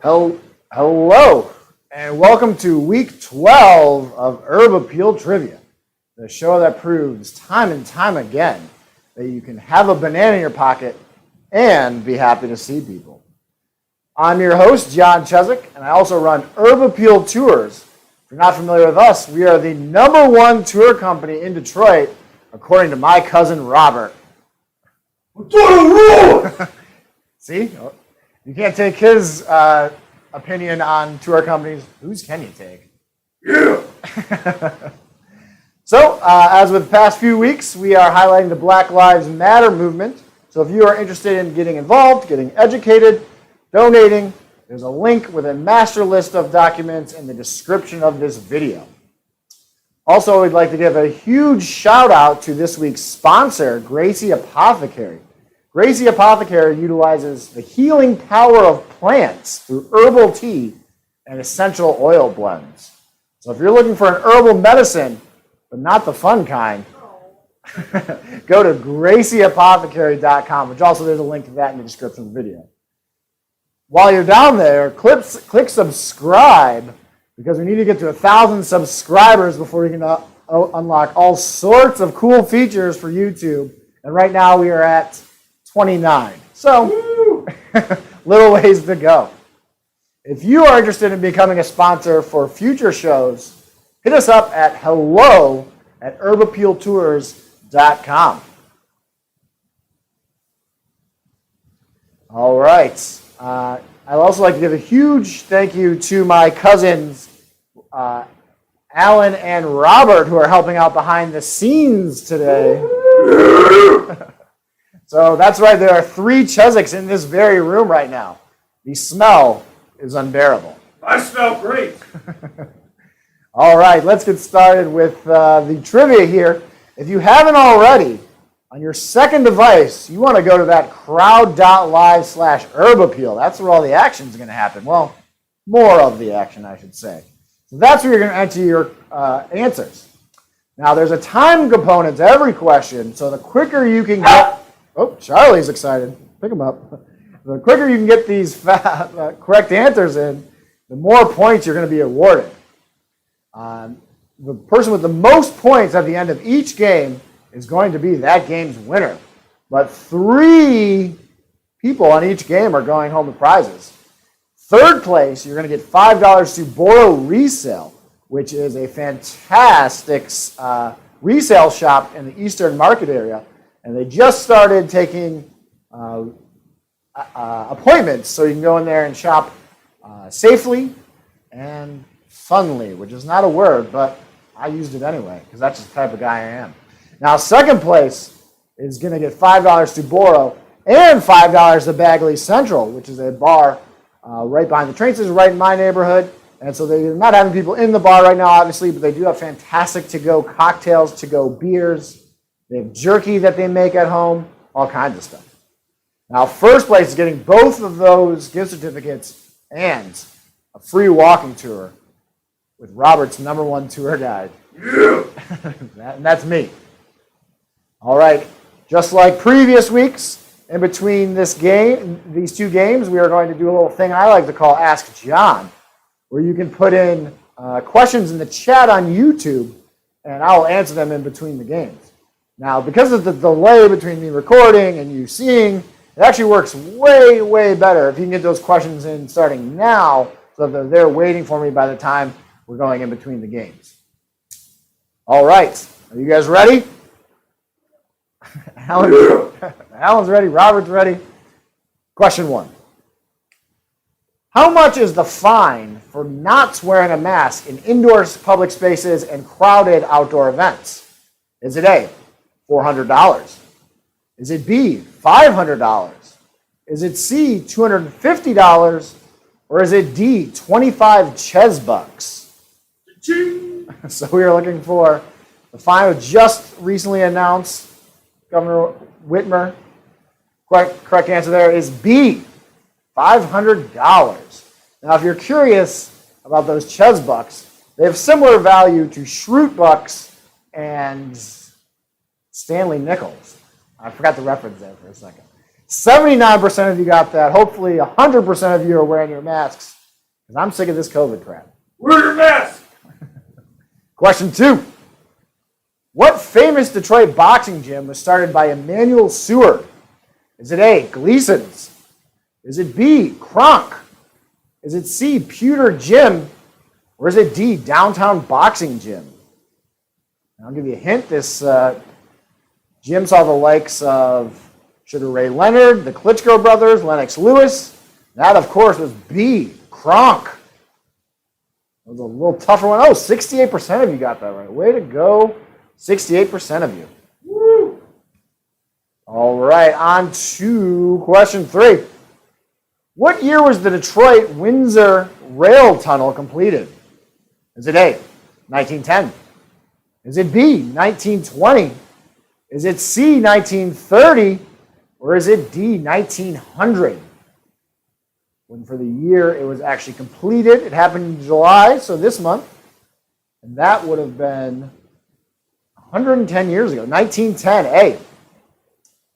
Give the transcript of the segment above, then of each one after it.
Hello, and welcome to week 12 of Herb Appeal Trivia, the show that proves time and time again that you can have a banana in your pocket and be happy to see people. I'm your host, John Chezik, and I also run Herb Appeal Tours. If you're not familiar with us, we are the #1 tour company in Detroit, according to my cousin Robert. See? You can't take his opinion on tour companies. Whose can you take? Yeah! So, as with the past few weeks, we are highlighting the Black Lives Matter movement. So if you are interested in getting involved, getting educated, donating, there's a link with a master list of documents in the description of this video. Also, we'd like to give a huge shout out to this week's sponsor, Gracie Apothecary. Gracie Apothecary utilizes the healing power of plants through herbal tea and essential oil blends. So if you're looking for an herbal medicine, but not the fun kind, go to gracieapothecary.com, which also there's a link to that in the description of the video. While you're down there, click subscribe, because we need to get to 1,000 subscribers before we can unlock all sorts of cool features for YouTube. And right now we are at 29. So, little ways to go. If you are interested in becoming a sponsor for future shows, hit us up at hello@herbappealtours.com. All right. I'd also like to give a huge thank you to my cousins, Alan and Robert, who are helping out behind the scenes today. So that's right, there are 3 Cheziks in this very room right now. The smell is unbearable. I smell great. All right, let's get started with the trivia here. If you haven't already, on your second device, you want to go to that crowd.live/Herb Appeal. That's where all the action is going to happen. Well, more of the action, I should say. So that's where you're going to enter your answers. Now, there's a time component to every question, so the quicker you can get... Oh, Charlie's excited. Pick him up. The quicker you can get these correct answers in, the more points you're going to be awarded. The person with the most points at the end of each game is going to be that game's winner. But 3 people on each game are going home with prizes. Third place, you're going to get $5 to Boro Resale, which is a fantastic resale shop in the Eastern Market area. And they just started taking appointments, so you can go in there and shop safely and funly, which is not a word, but I used it anyway, because that's the type of guy I am. Now, second place is going to get $5 to Boro and $5 to Bagley Central, which is a bar right behind the train station, right in my neighborhood. And so they're not having people in the bar right now, obviously, but they do have fantastic to-go cocktails, to-go beers. They have jerky that they make at home, all kinds of stuff. Now, first place is getting both of those gift certificates and a free walking tour with Robert's #1 tour guide. Yeah! And that's me. All right, just like previous weeks, in between these 2 games, we are going to do a little thing I like to call Ask John, where you can put in questions in the chat on YouTube, and I'll answer them in between the games. Now, because of the delay between me recording and you seeing, it actually works way, way better if you can get those questions in starting now, so that they're waiting for me by the time we're going in between the games. All right, are you guys ready? Alan's ready, Robert's ready. Question 1. How much is the fine for not wearing a mask in indoor public spaces and crowded outdoor events? Is it A, $400? Is it B, $500? Is it C, $250? Or is it D, 25 Chezbucks? So we are looking for the fine just recently announced, Governor Whitmer. Correct answer there is B, $500. Now, if you're curious about those Chezbucks, they have similar value to Schrute Bucks and Stanley Nickels. I forgot the reference there for a second. 79% of you got that. Hopefully 100% of you are wearing your masks, because I'm sick of this COVID crap. Wear your mask. Question 2. What famous Detroit boxing gym was started by Emanuel Seward? Is it A, Gleason's? Is it B, Kronk? Is it C, Pewter Gym? Or is it D, Downtown Boxing Gym? And I'll give you a hint. This gym saw the likes of Sugar Ray Leonard, the Klitschko brothers, Lennox Lewis. That, of course, was B, Kronk. That was a little tougher one. Oh, 68% of you got that right. Way to go, 68% of you. Woo. All right, on to question 3. What year was the Detroit-Windsor Rail Tunnel completed? Is it A, 1910? Is it B, 1920? Is it C, 1930? Or is it D, 1900? When for the year it was actually completed. It happened in July, so this month. And that would have been 110 years ago, 1910. Hey,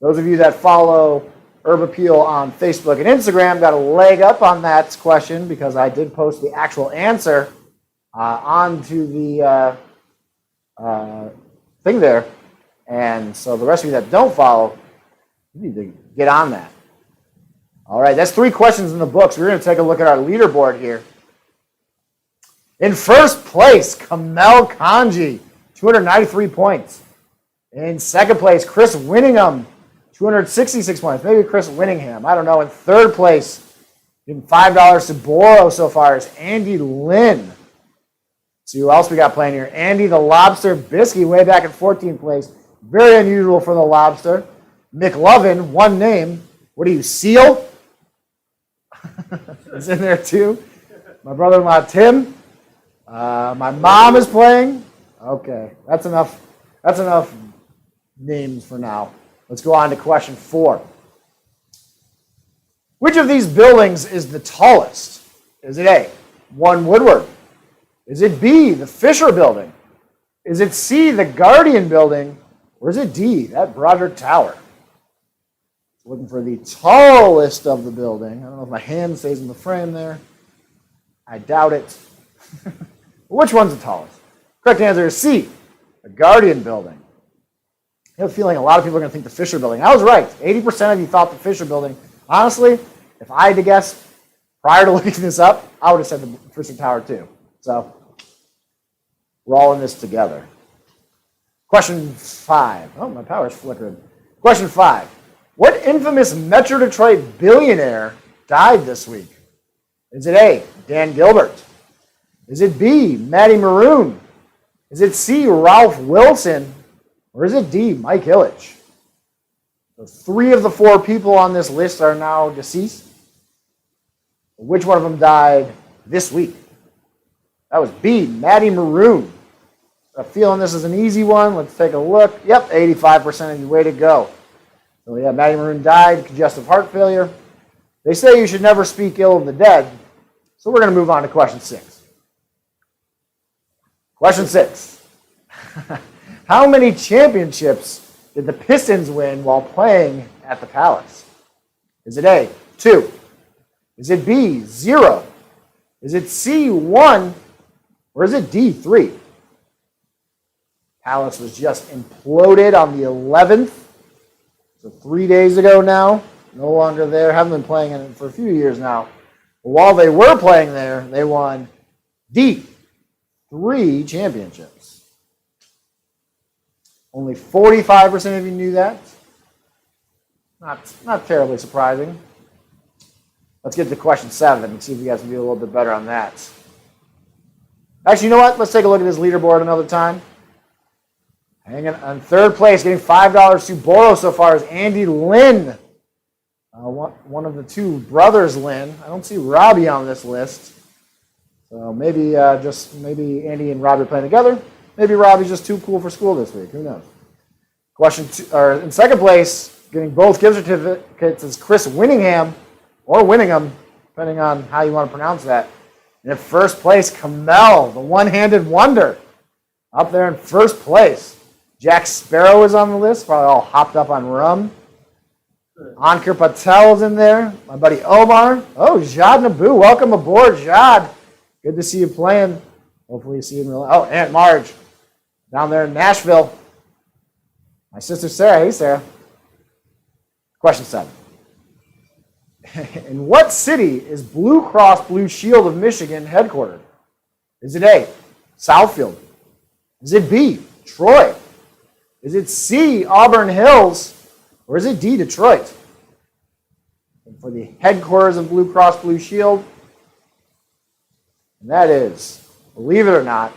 those of you that follow Herb Appeal on Facebook and Instagram got a leg up on that question, because I did post the actual answer onto the thing there. And so the rest of you that don't follow, you need to get on that. All right, that's 3 questions in the books. We're going to take a look at our leaderboard here. In first place, Kamel Kanji, 293 points. In second place, Chris Winningham, 266 points. Maybe Chris Winningham, I don't know. In third place, getting $5 to borrow so far is Andy Lynn. See who else we got playing here. Andy the Lobster Bisky, way back in 14th place. Very unusual for the Lobster. McLovin, one name. What are you, Seal? Is in there too. My brother-in-law, Tim. My mom is playing. Okay, that's enough. That's enough names for now. Let's go on to question 4. Which of these buildings is the tallest? Is it A, 1 Woodward? Is it B, the Fisher Building? Is it C, the Guardian Building? Or is it D, that Broderick Tower? Looking for the tallest of the building. I don't know if my hand stays in the frame there. I doubt it. Which one's the tallest? Correct answer is C, the Guardian Building. I have a feeling a lot of people are going to think the Fisher Building. I was right. 80% of you thought the Fisher Building. Honestly, if I had to guess prior to looking this up, I would have said the Fisher Tower too. So we're all in this together. Question 5. Oh, my power's flickering. Question 5. What infamous Metro Detroit billionaire died this week? Is it A, Dan Gilbert? Is it B, Matty Maroon? Is it C, Ralph Wilson? Or is it D, Mike Ilitch? So 3 of the 4 people on this list are now deceased. Which one of them died this week? That was B, Matty Maroon. I'm feeling this is an easy one. Let's take a look. Yep, 85% of you. Way to go. So yeah, Matty Maroon died, congestive heart failure. They say you should never speak ill of the dead. So we're going to move on to question 6. Question 6. How many championships did the Pistons win while playing at the Palace? Is it A, 2? Is it B, 0? Is it C, 1? Or is it D, 3? Palace was just imploded on the 11th. So 3 days ago now. No longer there. Haven't been playing in it for a few years now. But while they were playing there, they won D, 3 championships. Only 45% of you knew that. Not terribly surprising. Let's get to question 7 and see if you guys can do a little bit better on that. Actually, you know what? Let's take a look at this leaderboard another time. Hanging on third place, getting $5 to borrow so far is Andy Lynn. One of the 2 brothers, Lynn. I don't see Robbie on this list. So maybe Andy and Robbie are playing together. Maybe Robbie's just too cool for school this week. Who knows? Question 2, or in second place, getting both gift certificates is Chris Winningham, or Winningham, depending on how you want to pronounce that. And in first place, Kamel, the one-handed wonder, up there in first place. Jack Sparrow is on the list, probably all hopped up on rum. Ankur Patel's in there. My buddy Omar. Oh, Jad Naboo. Welcome aboard, Jad. Good to see you playing. Hopefully you see you in real. Oh, Aunt Marge down there in Nashville. My sister Sarah. Hey, Sarah. Question 7. In what city is Blue Cross Blue Shield of Michigan headquartered? Is it A, Southfield? Is it B, Troy? Is it C, Auburn Hills? Or is it D, Detroit? And for the headquarters of Blue Cross Blue Shield, and that is, believe it or not,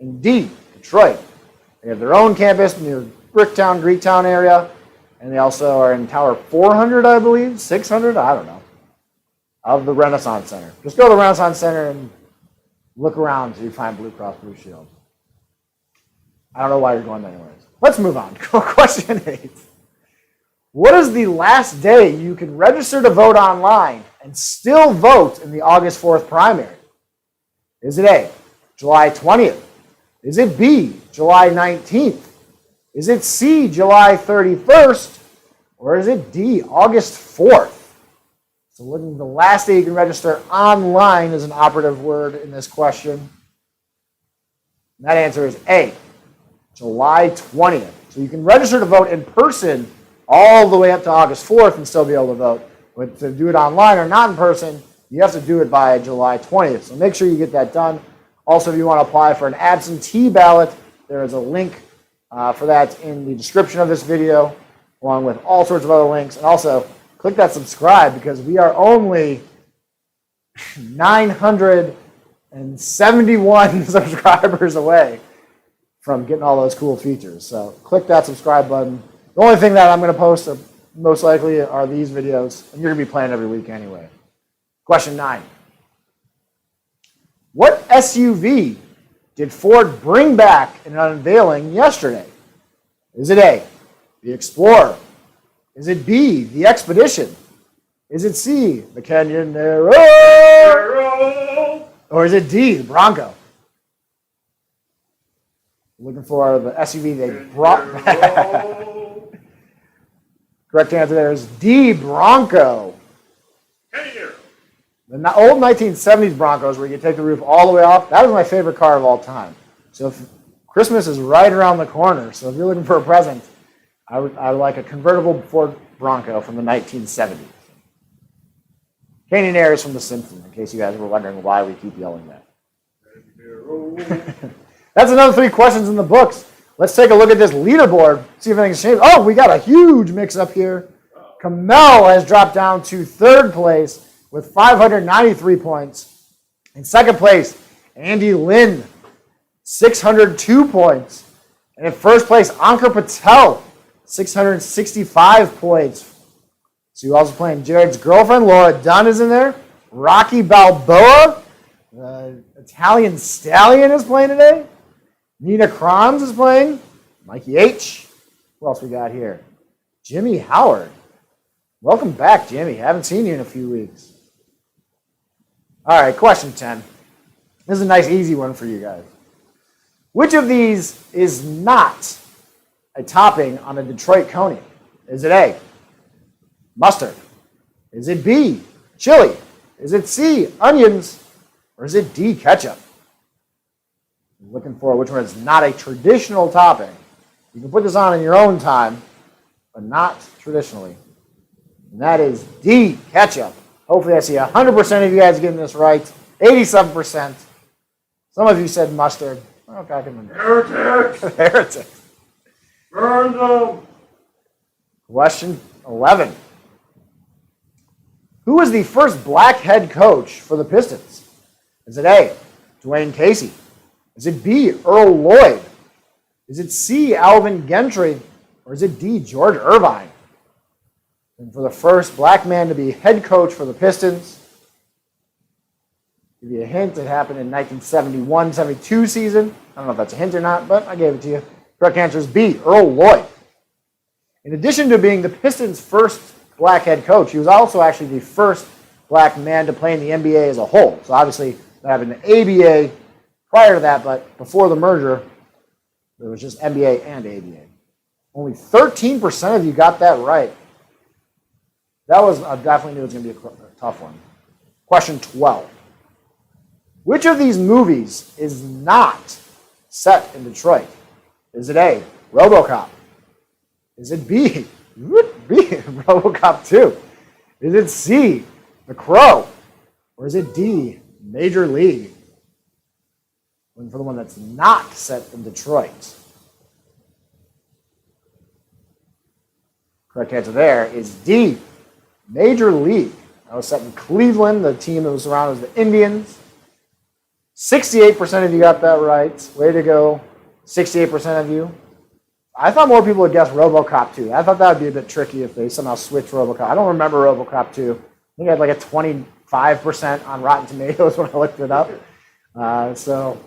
indeed, Detroit. They have their own campus near Bricktown, Greektown area, and they also are in Tower 400, I believe, 600, I don't know, of the Renaissance Center. Just go to the Renaissance Center and look around until you find Blue Cross Blue Shield. I don't know why you're going there anyways. Let's move on. Question 8. What is the last day you can register to vote online and still vote in the August 4th primary? Is it A, July 20th? Is it B, July 19th? Is it C, July 31st? Or is it D, August 4th? So looking at the last day you can register online is an operative word in this question. And that answer is A, July 20th. So you can register to vote in person all the way up to August 4th and still be able to vote. But to do it online or not in person, you have to do it by July 20th. So make sure you get that done. Also, if you want to apply for an absentee ballot, there is a link for that in the description of this video, along with all sorts of other links. And also, click that subscribe because we are only 971 subscribers away from getting all those cool features. So click that subscribe button. The only thing that I'm going to post most likely are these videos, and you're going to be playing every week anyway. Question 9. What SUV did Ford bring back in an unveiling yesterday? Is it A, the Explorer? Is it B, the Expedition? Is it C, the Canyon Nero? Or is it D, the Bronco? Looking for the SUV they brought back. Correct answer there is D, Bronco. The old 1970s Broncos where you take the roof all the way off, that was my favorite car of all time. So if Christmas is right around the corner, so if you're looking for a present, I would like a convertible Ford Bronco from the 1970s. Canyon Air is from The Simpsons, in case you guys were wondering why we keep yelling that. That's another 3 questions in the books. Let's take a look at this leaderboard, see if anything's changed. Oh, we got a huge mix-up here. Kamel has dropped down to 3rd place with 593 points. In 2nd place, Andy Lynn, 602 points. And in 1st place, Ankur Patel, 665 points. So you're also playing Jared's girlfriend, Laura Dunn, is in there. Rocky Balboa, the Italian Stallion, is playing today. Nina Kranz is playing. Mikey H. Who else we got here? Jimmy Howard. Welcome back, Jimmy. Haven't seen you in a few weeks. All right, question 10. This is a nice, easy one for you guys. Which of these is not a topping on a Detroit Coney? Is it A, mustard? Is it B, chili? Is it C, onions? Or is it D, ketchup? I'm looking for which one is not a traditional topping. You can put this on in your own time, but not traditionally. And that is D, ketchup. Hopefully I see 100% of you guys getting this right. 87%. Some of you said mustard. Okay, I can remember. Heretics! Heretics. Burn them! Question 11. Who was the first black head coach for the Pistons? Is it A, Dwayne Casey? Is it B, Earl Lloyd? Is it C, Alvin Gentry? Or is it D, George Irvine? And for the first black man to be head coach for the Pistons, give you a hint, it happened in 1971-72 season. I don't know if that's a hint or not, but I gave it to you. Correct answer is B, Earl Lloyd. In addition to being the Pistons' first black head coach, he was also actually the first black man to play in the NBA as a whole. So obviously, they have an ABA prior to that, but before the merger, there was just NBA and ABA. Only 13% of you got that right. I definitely knew it was going to be a tough one. Question 12. Which of these movies is not set in Detroit? Is it A, RoboCop? Is it B, RoboCop 2? Is it C, The Crow? Or is it D, Major League? Looking for the one that's not set in Detroit. Correct answer there is D, Major League. That was set in Cleveland. The team that was around was the Indians. 68% of you got that right. Way to go. 68% of you. I thought more people would guess RoboCop 2. I thought that would be a bit tricky if they somehow switched RoboCop. I don't remember RoboCop 2. I think I had like a 25% on Rotten Tomatoes when I looked it up. So,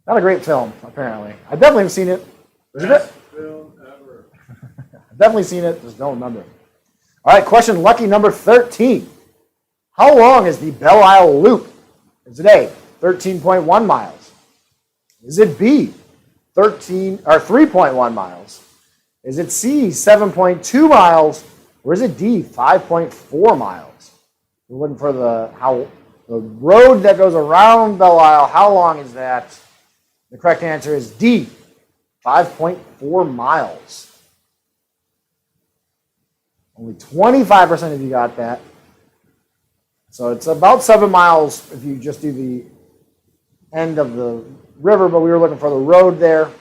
not a great film, apparently. I definitely have seen it. Best film ever. I've definitely seen it, just don't remember. All right, question lucky number 13. How long is the Belle Isle Loop? Is it A, 13.1 miles? Is it B, 3.1 miles? Is it C, 7.2 miles? Or is it D, 5.4 miles? We're looking for the road that goes around Belle Isle. How long is that? The correct answer is D, 5.4 miles. Only 25% of you got that. So it's about 7 miles if you just do the end of the river, but we were looking for the road there.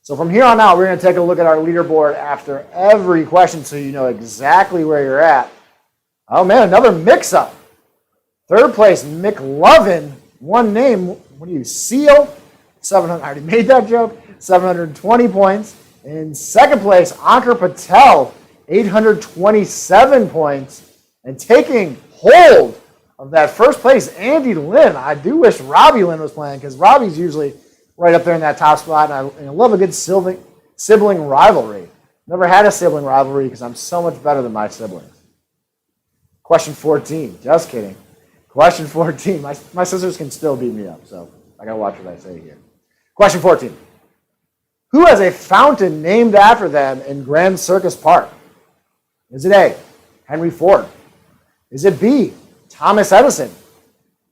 So from here on out, we're going to take a look at our leaderboard after every question so you know exactly where you're at. Oh man, another mix-up. Third place, McLovin. One name, what are you, Seal? 700, I already made that joke. 720 points. In second place, Ankur Patel, 827 points. And taking hold of that first place, Andy Lynn. I do wish Robbie Lynn was playing because Robbie's usually right up there in that top spot. And I love a good sibling rivalry. Never had a sibling rivalry because I'm so much better than my siblings. Question 14. Just kidding. Question 14. My sisters can still beat me up, so I got to watch what I say here. Question 14. Who has a fountain named after them in Grand Circus Park? Is it A, Henry Ford? Is it B, Thomas Edison?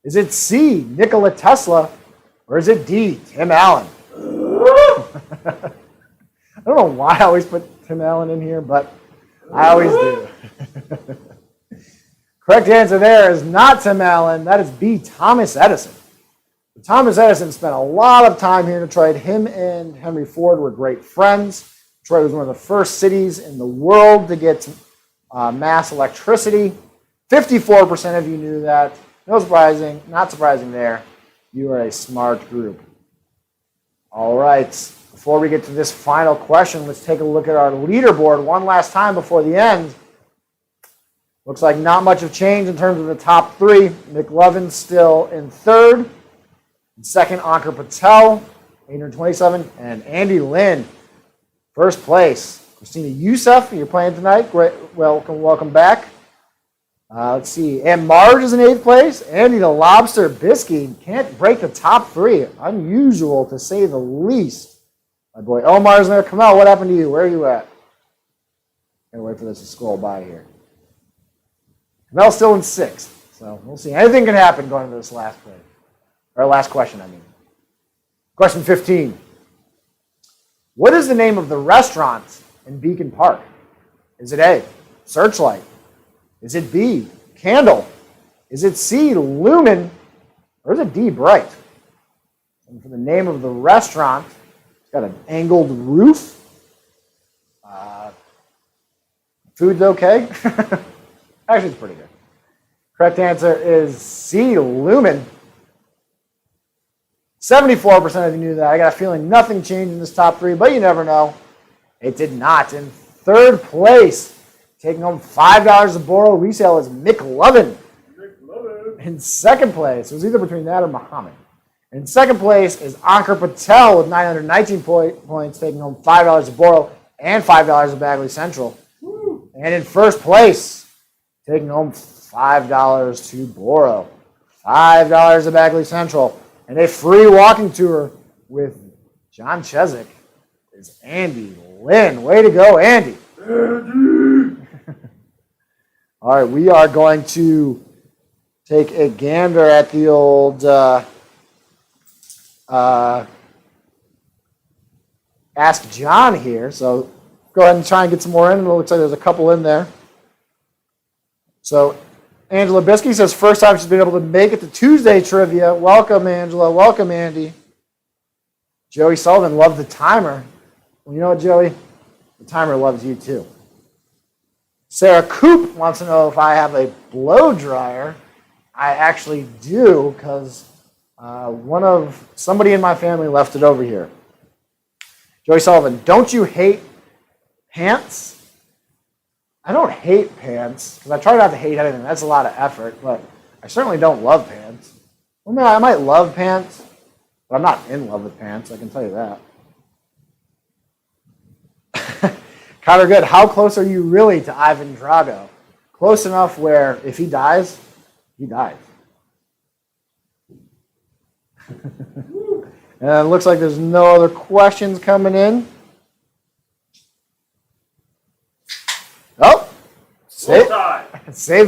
Is it C, Nikola Tesla? Or is it D, Tim Allen? I don't know why I always put Tim Allen in here, but I always do. Correct answer there is not Tim Allen. That is B, Thomas Edison. Thomas Edison spent a lot of time here in Detroit. Him and Henry Ford were great friends. Detroit was one of the first cities in the world to get mass electricity. 54% of you knew that. No surprising, not surprising there. You are a smart group. All right, before we get to this final question, let's take a look at our leaderboard one last time before the end. Looks like not much of change in terms of the top three. McLovin still in third. In second, Ankur Patel, 827. And Andy Lynn, first place. Christina Youssef, you're playing tonight. Great, welcome back. Let's see. And Marge is in eighth place. Andy the Lobster Biskey can't break the top three. Unusual to say the least. My boy Omar's in there. Kamel, what happened to you? Where are you at? Gotta wait for this to scroll by here. Kamel's still in sixth. So we'll see. Anything can happen going into this last play. Or last question, I mean. Question 15. What is the name of the restaurant in Beacon Park? Is it A, Searchlight? Is it B, Candle? Is it C, Lumen? Or is it D, Bright? And for the name of the restaurant, it's got an angled roof. Food's okay. Actually, it's pretty good. Correct answer is C, Lumen. 74% of you knew that. I got a feeling nothing changed in this top three, but you never know. It did not. In third place, taking home $5 to borrow resale is McLovin. In second place, it was either between that or Muhammad. In second place is Ankur Patel with 919 points, taking home $5 to borrow and $5 at Bagley Central. Woo. And in first place, taking home $5 to borrow, $5 at Bagley Central, and a free walking tour with John Chezik is Andy Lynn. Way to go, Andy. All right, we are going to take a gander at the old Ask John here. So go ahead and try and get some more in. It looks like there's a couple in there. So Angela Biskey says first time she's been able to make it to Tuesday trivia. Welcome, Angela. Welcome, Andy. Joey Sullivan loved the timer. Well, you know what, Joey? The timer loves you too. Sarah Coop wants to know if I have a blow dryer. I actually do, because somebody in my family left it over here. Joey Sullivan, don't you hate pants? I don't hate pants, because I try not to hate anything. That's a lot of effort, but I certainly don't love pants. Well, I might love pants, but I'm not in love with pants, I can tell you that. Connor Good, how close are you really to Ivan Drago? Close enough where if he dies, he dies. And it looks like there's no other questions coming in. Oh, saved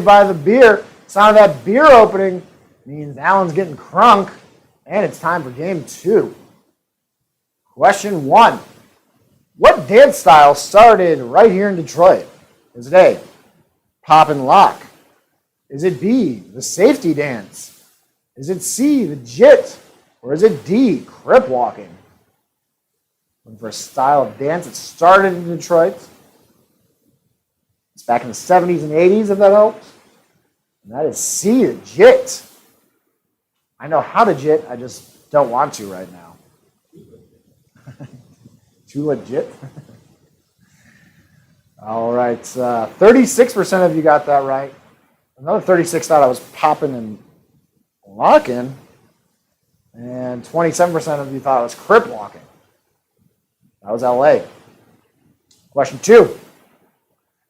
by the beer. Sound of that beer opening means Alan's getting crunk, and it's time for game 2. Question 1. What dance style started right here in Detroit? Is it A, pop and lock? Is it B, the safety dance? Is it C, the jit? Or is it D, crip walking? Looking for a style of dance that started in Detroit. It's back in the 70s and 80s, if that helps. And that is C, the jit. I know how to jit, I just don't want to right now. Too legit? All right, 36% of you got that right. Another 36 thought I was popping and locking. And 27% of you thought it was crip walking. That was LA. Question 2.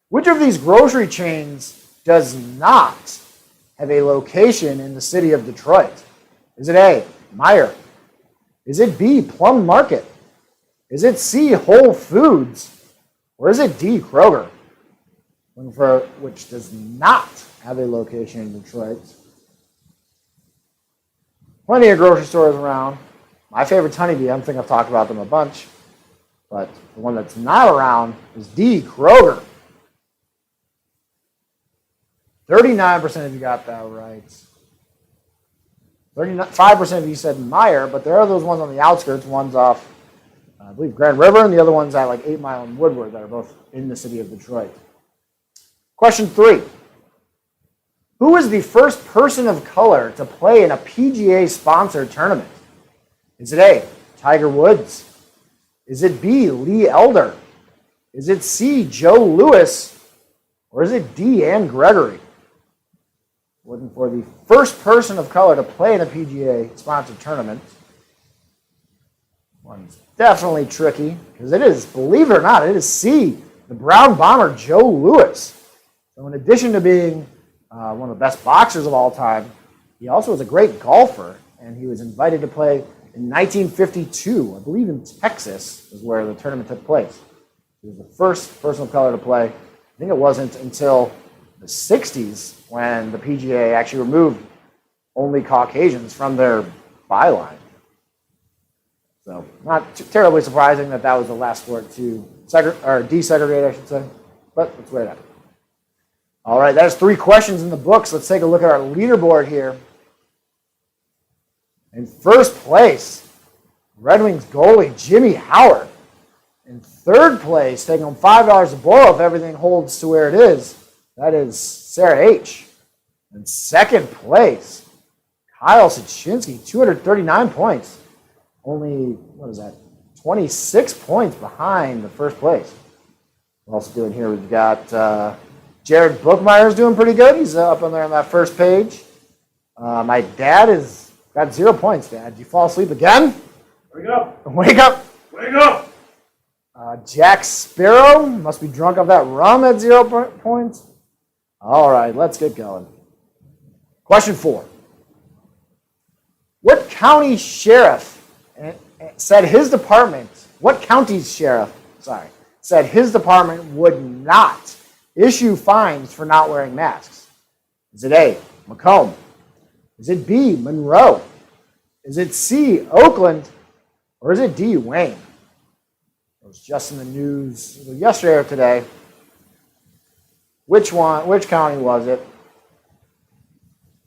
Which of these grocery chains does not have a location in the city of Detroit? Is it A, Meijer? Is it B, Plum Market? Is it C, Whole Foods? Or is it D, Kroger? Looking for which does not have a location in Detroit. Plenty of grocery stores around. My favorite's Honeybee. I think I've talked about them a bunch. But the one that's not around is D, Kroger. 39% of you got that right. 5% of you said Meijer, but there are those ones on the outskirts. One's off, I believe, Grand River, and the other one's at like 8 Mile and Woodward that are both in the city of Detroit. Question 3. Who was the first person of color to play in a PGA-sponsored tournament? Is it A, Tiger Woods? Is it B, Lee Elder? Is it C, Joe Lewis? Or is it D, Ann Gregory? Looking for the first person of color to play in a PGA-sponsored tournament. One's definitely tricky, because it is, believe it or not, it is C, the Brown Bomber, Joe Lewis. So in addition to being one of the best boxers of all time, he also was a great golfer, and he was invited to play in 1952, I believe in Texas is where the tournament took place. He was the first person of color to play. I think it wasn't until the 60s when the PGA actually removed only Caucasians from their byline. So not terribly surprising that that was the last sport to desegregate, I should say, but that's the way it happened. All right, that's 3 questions in the books. Let's take a look at our leaderboard here. In first place, Red Wings goalie Jimmy Howard. In third place, taking home $5 a boil if everything holds to where it is, that is Sarah H. In second place, Kyle Sachinsky, 239 points. Only, 26 points behind the first place. We're also doing here, we've got Jared Bookmeyer's doing pretty good. He's up on there on that first page. My dad is got 0 points, Dad. Did you fall asleep again? Wake up! Wake up! Wake up! Jack Sparrow must be drunk off that rum at 0 points. All right, let's get going. Question 4. What county sheriff said his department, what county's sheriff, said his department would not issue fines for not wearing masks? Is it A, Macomb? Is it B, Monroe? Is it C, Oakland? Or is it D, Wayne? It was just in the news either yesterday or today. Which county was it?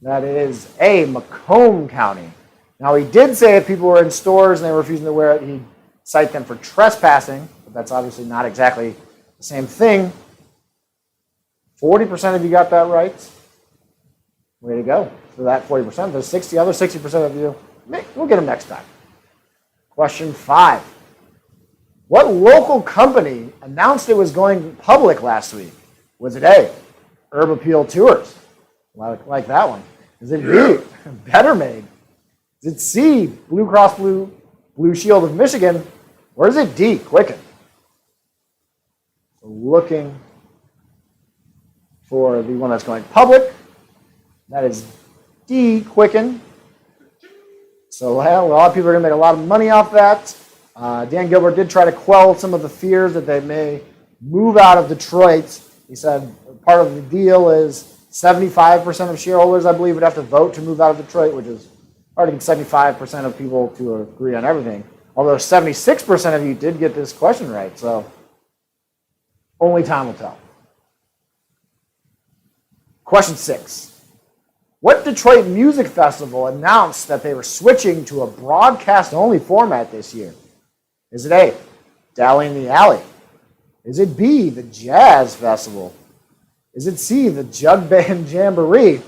That is A, Macomb County. Now, he did say if people were in stores and they were refusing to wear it, he'd cite them for trespassing, but that's obviously not exactly the same thing. 40% of you got that right. Way to go for that 40%. There's 60% of you, we'll get them next time. Question 5. What local company announced it was going public last week? Was it A, Herb Appeal Tours? Like that one. Is it B, Better Made? Is it C, Blue Cross Blue Shield of Michigan? Or is it D, Quicken? So looking for the one that's going public. That is D, Quicken. So a lot of people are going to make a lot of money off that. Dan Gilbert did try to quell some of the fears that they may move out of Detroit. He said part of the deal is 75% of shareholders, I believe, would have to vote to move out of Detroit, which is hard to get 75% of people to agree on everything. Although 76% of you did get this question right, so only time will tell. Question 6. What Detroit Music Festival announced that they were switching to a broadcast-only format this year? Is it A, Dally in the Alley? Is it B, the Jazz Festival? Is it C, the Jug Band Jamboree?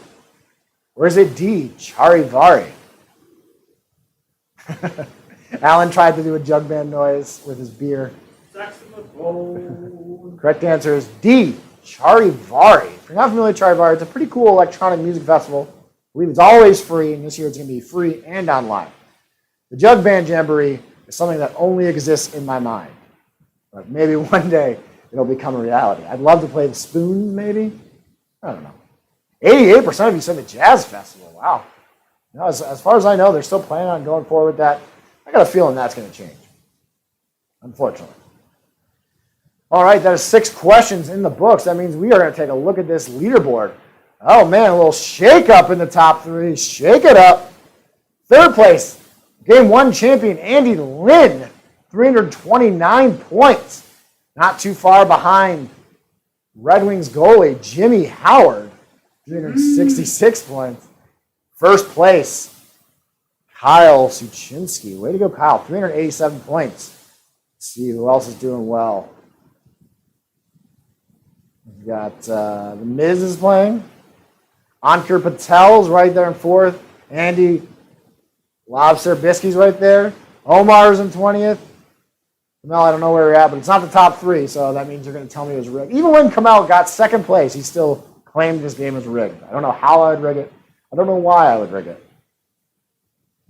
Or is it D, Charivari? Alan tried to do a jug band noise with his beer. Saxophone. Correct answer is D, Charivari. If you're not familiar with Charivari, it's a pretty cool electronic music festival. I believe it's always free, and this year it's going to be free and online. The Jug Band Jamboree is something that only exists in my mind. But maybe one day it'll become a reality. I'd love to play the spoons, maybe. I don't know. 88% of you said the Jazz Festival. Wow. You know, as far as I know, they're still planning on going forward with that. I got a feeling that's going to change, unfortunately. All right, that is 6 questions in the books. That means we are going to take a look at this leaderboard. Oh, man, a little shake-up in the top 3. Shake it up. 3rd place, Game 1 champion Andy Lynn, 329 points. Not too far behind Red Wings goalie Jimmy Howard, 366 points. 1st place, Kyle Suchinski. Way to go, Kyle. 387 points. Let's see who else is doing well. We've got The Miz is playing. Ankur Patel's right there in 4th. Andy Lobster Bisky's right there. Omar's in 20th. Kamel, I don't know where you're at, but it's not the top 3, so that means you're going to tell me it was rigged. Even when Kamel got 2nd place, he still claimed this game was rigged. I don't know how I would rig it. I don't know why I would rig it.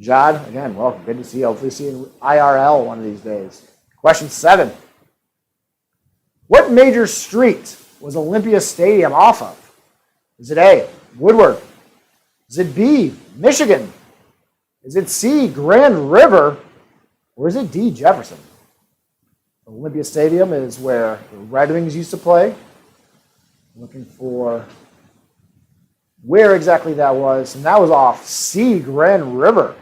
Jad, again, welcome. Good to see you. Hopefully see you in IRL one of these days. Question 7. What major street was Olympia Stadium off of? Is it A, Woodward? Is it B, Michigan? Is it C, Grand River? Or is it D, Jefferson? Olympia Stadium is where the Red Wings used to play. Looking for where exactly that was. And that was off C, Grand River.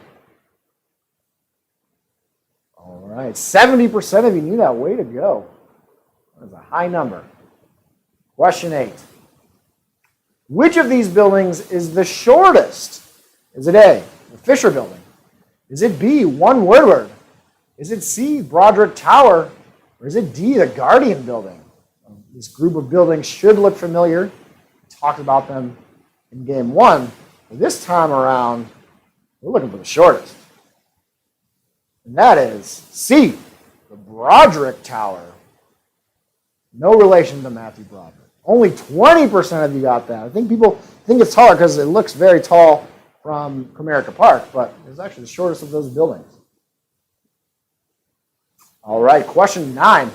All right. 70% of you knew that. Way to go. That's a high number. Question 8. Which of these buildings is the shortest? Is it A, the Fisher Building? Is it B, 1 Woodward? Is it C, Broderick Tower? Or is it D, the Guardian Building? This group of buildings should look familiar. We talked about them in Game 1. But this time around, we're looking for the shortest. And that is C, the Broderick Tower. No relation to Matthew Broderick. Only 20% of you got that. I think people think it's taller because it looks very tall from Comerica Park, but it's actually the shortest of those buildings. All right, question 9.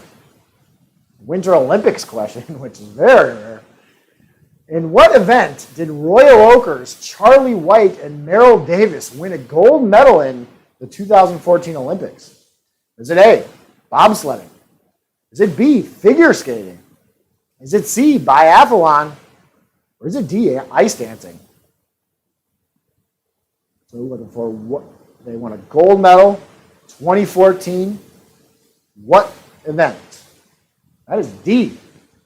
Winter Olympics question, which is very rare. In what event did Royal Oakers, Charlie White, and Merrill Davis win a gold medal in the 2014 Olympics? Is it A, bobsledding? Is it B, figure skating? Is it C, biathlon? Or is it D, ice dancing? So we're looking for what they won a gold medal, 2014. What event? That is D,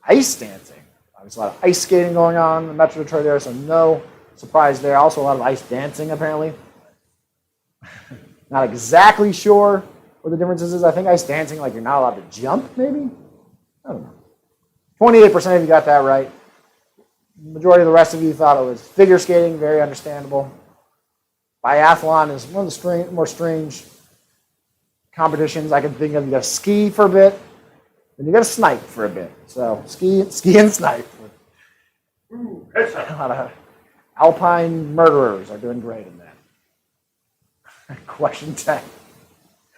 ice dancing. There's a lot of ice skating going on in the Metro Detroit area, so no surprise there. Also a lot of ice dancing, apparently. Not exactly sure what the difference is. I think ice dancing, like you're not allowed to jump, maybe? I don't know. 28% of you got that right. The majority of the rest of you thought it was figure skating, very understandable. Biathlon is one of the more strange competitions I can think of. You got to ski for a bit, then you got to snipe for a bit. So ski and snipe. Ooh, A lot of alpine murderers are doing great in that. Question 10.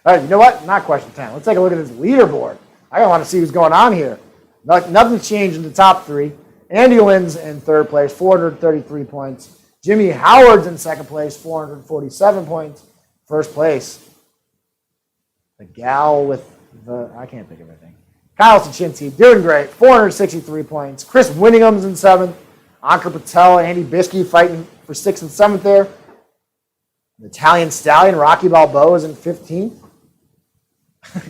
All right, you know what? Not question 10. Let's take a look at this leaderboard. I want to see what's going on here. Nothing's changed in the top three. Andy Lynn's in third place, 433 points. Jimmy Howard's in second place, 447 points. First place, the gal with I can't think of anything. Kyle Sachinski, doing great, 463 points. Chris Winningham's in seventh. Ankur Patel and Andy Biskey fighting for sixth and seventh there. The Italian Stallion, Rocky Balboa, is in 15th.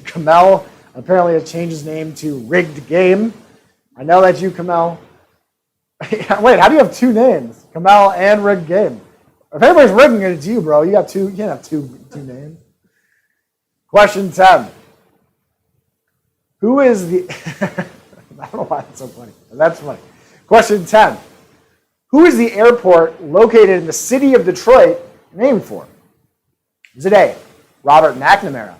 Kamel apparently has changed his name to Rigged Game. I know that's you, Kamel. Wait, how do you have two names? Kamel and Rigged Game. If anybody's rigging it, it's you, bro. You got two. You can't have two names. Question 10. Who is the... I don't know why that's so funny, but that's funny. Question 10. Who is the airport located in the city of Detroit named for? Is it A, Robert McNamara?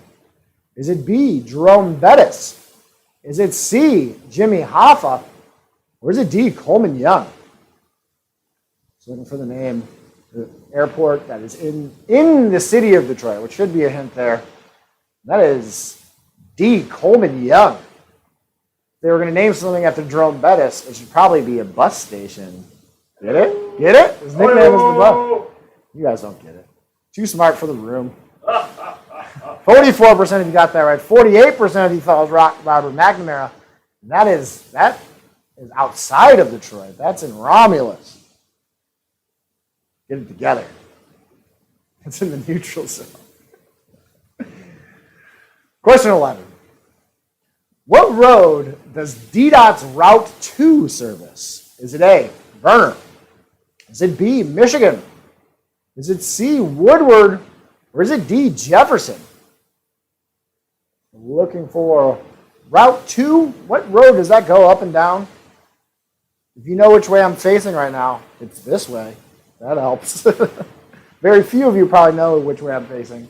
Is it B, Jerome Bettis? Is it C, Jimmy Hoffa? Or is it D, Coleman Young? So looking for the name, the airport that is in the city of Detroit, which should be a hint there. That is D, Coleman Young. If they were going to name something after Jerome Bettis, it should probably be a bus station. Get it? Get it? His nickname is the bus. You guys don't get it. Too smart for the room. 44% of you got that right. 48% of you thought it was Robert McNamara. And that is outside of Detroit. That's in Romulus. Get it together. It's in the neutral zone. Question 11. What road does DDOT's Route 2 service? Is it A, Verner? Is it B, Michigan? Is it C, Woodward? Or is it D, Jefferson? Looking for Route 2. What road does that go up and down? If you know which way I'm facing right now, it's this way. That helps. Very few of you probably know which way I'm facing.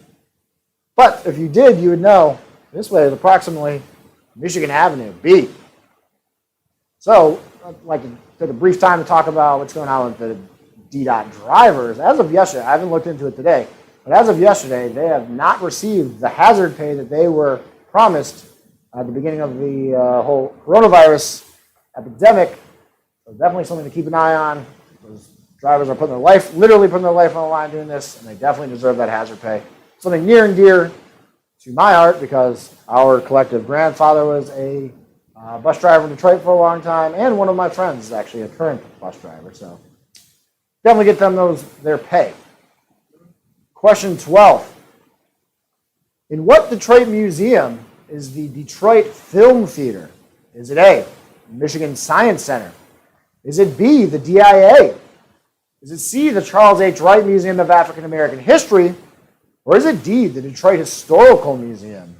But if you did, you would know this way is approximately Michigan Avenue, B. So I'd like to take a brief time to talk about what's going on with the DDOT drivers. As of yesterday, I haven't looked into it today, but as of yesterday, they have not received the hazard pay that they were promised at the beginning of the whole coronavirus epidemic. So definitely something to keep an eye on. Those drivers are literally putting their life on the line doing this, and they definitely deserve that hazard pay. Something near and dear to my heart because our collective grandfather was a bus driver in Detroit for a long time, and one of my friends is actually a current bus driver. So definitely get them their pay. Question 12. In what Detroit museum is the Detroit Film Theater? Is it A, Michigan Science Center? Is it B, the DIA? Is it C, the Charles H. Wright Museum of African American History? Or is it D, the Detroit Historical Museum?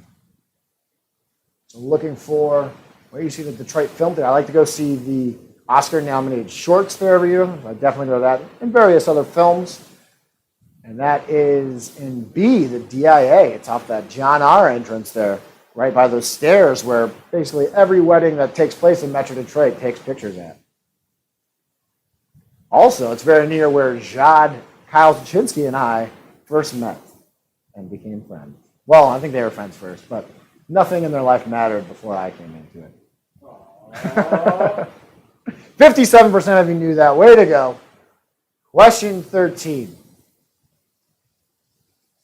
So looking for where you see the Detroit Film Theater. I like to go see the Oscar-nominated shorts there every year. I definitely go to that and various other films. And that is in B, the DIA. It's off that John R. entrance there, right by those stairs where basically every wedding that takes place in Metro Detroit takes pictures at. Also, it's very near where Jad, Kyle Sachinski, and I first met and became friends. Well, I think they were friends first, but nothing in their life mattered before I came into it. 57% of you knew that. Way to go. Question 13.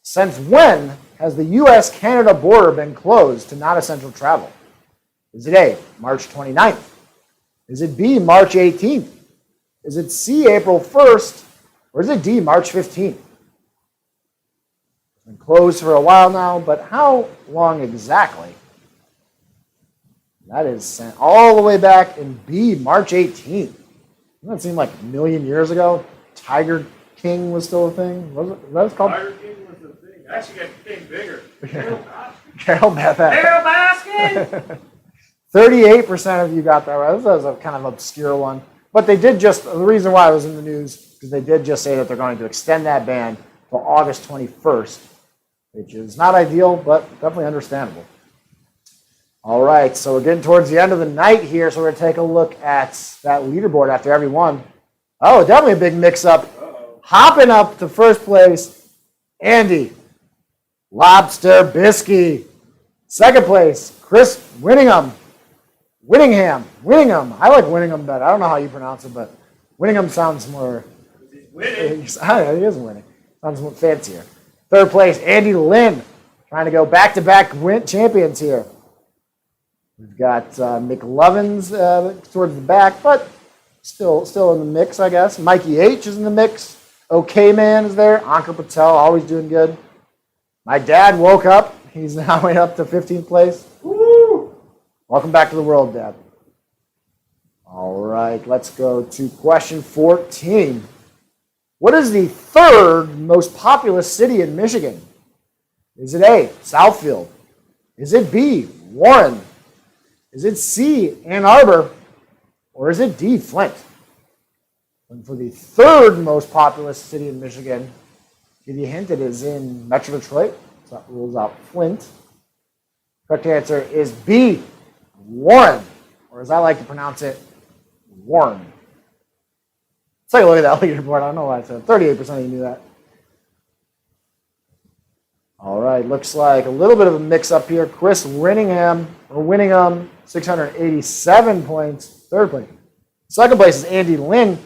Since when has the U.S.-Canada border been closed to non-essential travel? Is it A, March 29th? Is it B, March 18th? Is it C, April 1st? Or is it D, March 15th? It's been closed for a while now, but how long exactly? That is sent all the way back in B, March 18th. Doesn't that seem like a million years ago? Tiger King was still a thing? Was that called? Tiger King was the thing. Actually, got King bigger. Carol Baskin. Carol Baskin! 38% of you got that right. This was a kind of obscure one. But they did just, the reason why it was in the news, because they did just say that they're going to extend that ban till August 21st, which is not ideal, but definitely understandable. All right, so we're getting towards the end of the night here, so we're going to take a look at that leaderboard after every one. Oh, definitely a big mix-up. Hopping up to first place, Andy Lobster Bisky. Second place, Chris Winningham. Winningham. I like Winningham better. I don't know how you pronounce it, but Winningham sounds more... Winning. He is winning. Sounds more fancier. Third place, Andy Lynn. Trying to go back-to-back champions here. We've got McLovins towards the back, but still in the mix, I guess. Mikey H is in the mix. OK Man is there. Ankur Patel, always doing good. My dad woke up. He's now way up to 15th place. Woo! Welcome back to the world, Dad. All right, let's go to question 14. What is the third most populous city in Michigan? Is it A, Southfield? Is it B, Warren? Is it C, Ann Arbor? Or is it D, Flint? And for the third most populous city in Michigan, give you a hint, it is in Metro Detroit. So that rules out Flint. Correct answer is B, Warren. Or as I like to pronounce it, Warren. Let's take a look at that leaderboard. I don't know why I said 38% of you knew that. All right, looks like a little bit of a mix-up here. Chris Winningham, 687 points, third place. Second place is Andy Lynn,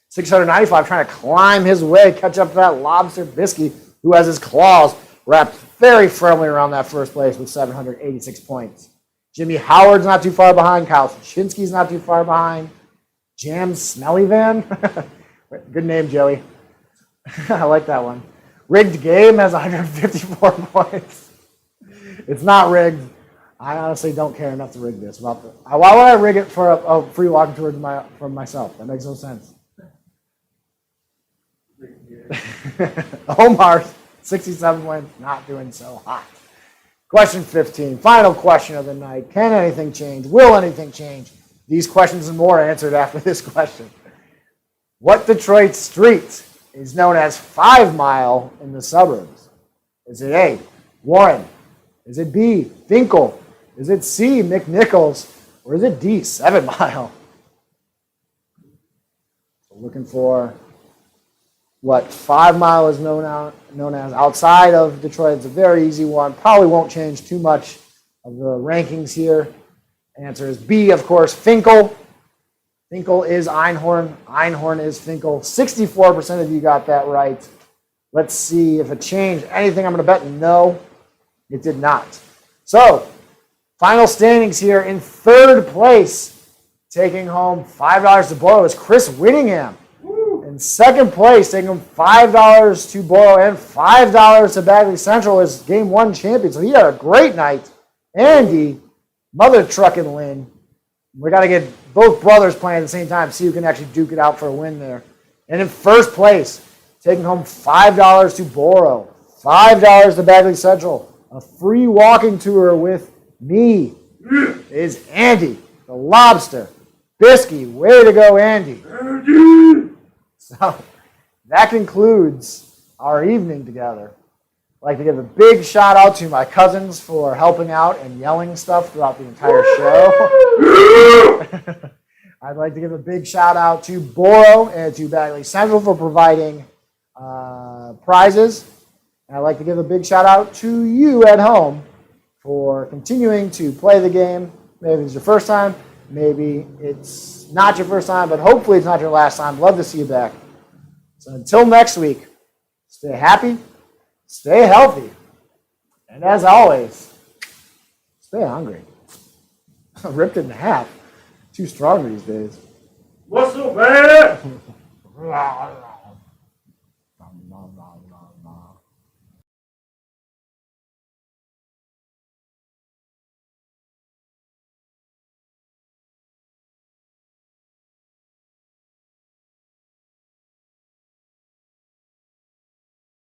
695, trying to climb his way, catch up to that Lobster Bisky, who has his claws wrapped very firmly around that first place with 786 points. Jimmy Howard's not too far behind. Kyle Shinsky's not too far behind. Jam Smelly Van. Good name, Joey. I like that one. Rigged Game has 154 points. It's not rigged. I honestly don't care enough to rig this. Why would I rig it for a free walking tour from myself? That makes no sense. Omar, 67 points, not doing so hot. Question 15, final question of the night. Can anything change? Will anything change? These questions and more answered after this question. What Detroit street is known as 5 Mile in the suburbs? Is it A, Warren? Is it B, Finkel? Is it C, McNichols? Or is it D, 7 Mile? So looking for what 5 Mile is known as outside of Detroit. It's a very easy one. Probably won't change too much of the rankings here. Answer is B, of course, Finkel. Finkel is Einhorn. Einhorn is Finkel. 64% of you got that right. Let's see if it changed anything. I'm going to bet no, it did not. So, final standings here in third place, taking home $5 to borrow is Chris Winningham. In second place, taking home $5 to borrow and $5 to Bagley Central is Game 1 champion. So he had a great night. Andy, Mother Truckin' Lynn. We got to get both brothers playing at the same time, see who can actually duke it out for a win there. And in first place, taking home $5 to Boro, $5 to Bagley Central. A free walking tour with me is Andy, the Lobster Bisky. Way to go, Andy. So that concludes our evening together. I'd like to give a big shout out to my cousins for helping out and yelling stuff throughout the entire show. I'd like to give a big shout out to Boro and to Bagley Central for providing prizes. And I'd like to give a big shout out to you at home for continuing to play the game. Maybe it's your first time, maybe it's not your first time, but hopefully it's not your last time. Love to see you back. So until next week, stay happy, stay healthy, and as always, stay hungry. Ripped it in half. Too strong these days. What's so bad?